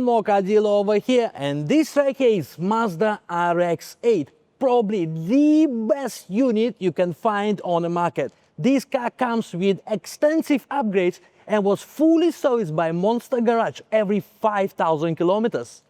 𝐂𝐸𝐬𝐜 over here, and this right here is Mazda RX-8, probably the best unit you can find on the market. This car comes with extensive upgrades and was fully serviced by Monster Garage every 5,000 kilometers.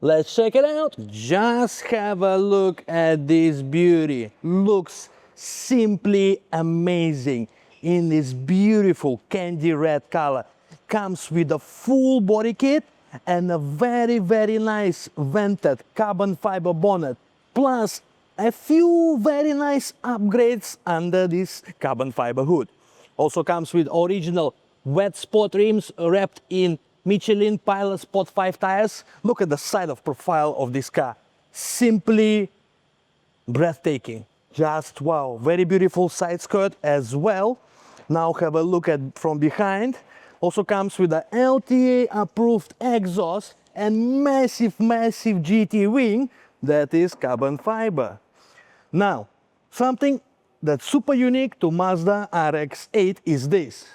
Let's check it out. Just have a look at this beauty. Looks simply amazing in this beautiful candy red color. Comes with a full body kit and a very nice vented carbon fiber bonnet, plus a few very nice upgrades under this carbon fiber hood. Also comes with original wet sport rims wrapped in Michelin Pilot Sport 5 tires. Look at the side of profile of this car. Simply breathtaking. Just wow. Very beautiful side skirt as well. Now have a look at from behind. Also comes with the LTA approved exhaust and massive GT wing that is carbon fiber. Now, something that's super unique to Mazda RX-8 is this.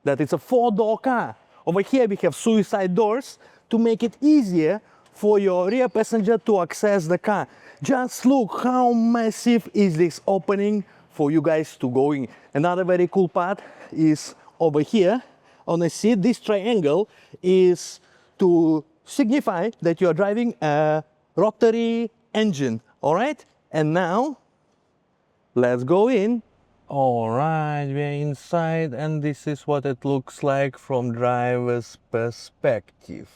That it's a 4-door car. Over here we have suicide doors to make it easier for your rear passenger to access the car. Just look how massive is this opening for you guys to go in. Another very cool part is over here on the seat. This triangle is to signify that you are driving a rotary engine. All right, and now let's go in. All right, we're inside, and this is what it looks like from driver's perspective.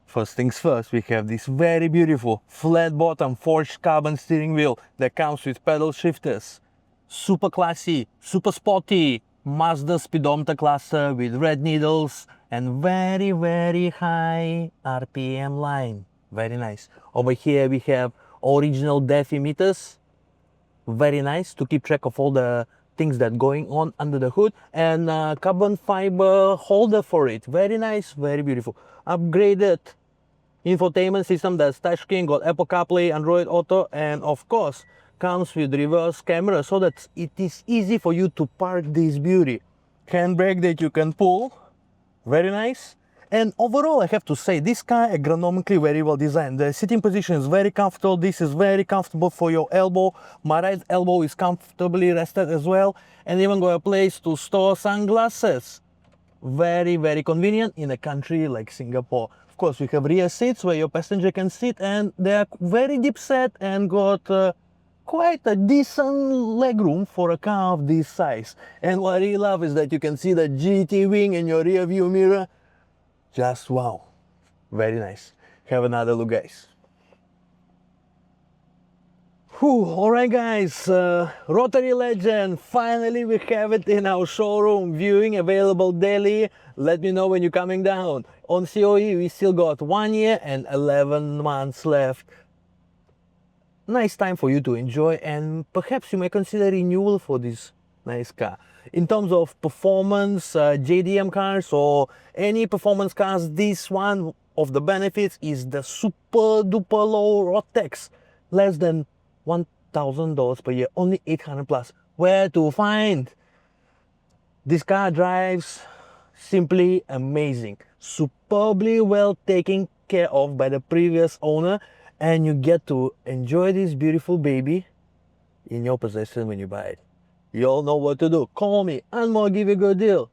First things first, we have this very beautiful flat bottom forged carbon steering wheel that comes with pedal shifters. Super classy, super sporty Mazda speedometer cluster with red needles and very high RPM line. Very nice. Over here we have original DEF emitters. Very nice to keep track of all the things that going on under the hood, and carbon fiber holder for it. Very nice, very beautiful. Upgraded infotainment system, that's touchscreen, got Apple CarPlay, Android Auto, and of course comes with reverse camera so that it is easy for you to park this beauty. Handbrake that you can pull. Very nice. And overall, I have to say, this car ergonomically very well designed. The sitting position is very comfortable. This is very comfortable for your elbow. My right elbow is comfortably rested as well. And even got a place to store sunglasses. Very convenient in a country like Singapore. Of course, we have rear seats where your passenger can sit, and they are very deep set and got quite a decent legroom for a car of this size. And what I really love is that you can see the GT wing in your rear view mirror. Just wow, very nice. Have another look, guys. Whew, all right, guys, Rotary Legend, finally we have it in our showroom, viewing available daily. Let me know when you're coming down. On COE, we still got 1 year and 11 months left. Nice time for you to enjoy, and perhaps you may consider renewal for this nice car. In terms of performance, JDM cars or any performance cars, this one of the benefits is the super duper low road tax. Less than $1,000 per year, only 800 plus. Where to find? This car drives simply amazing. Superbly well taken care of by the previous owner, and you get to enjoy this beautiful baby in your possession when you buy it. You all know what to do. Call me and I'll give you a good deal.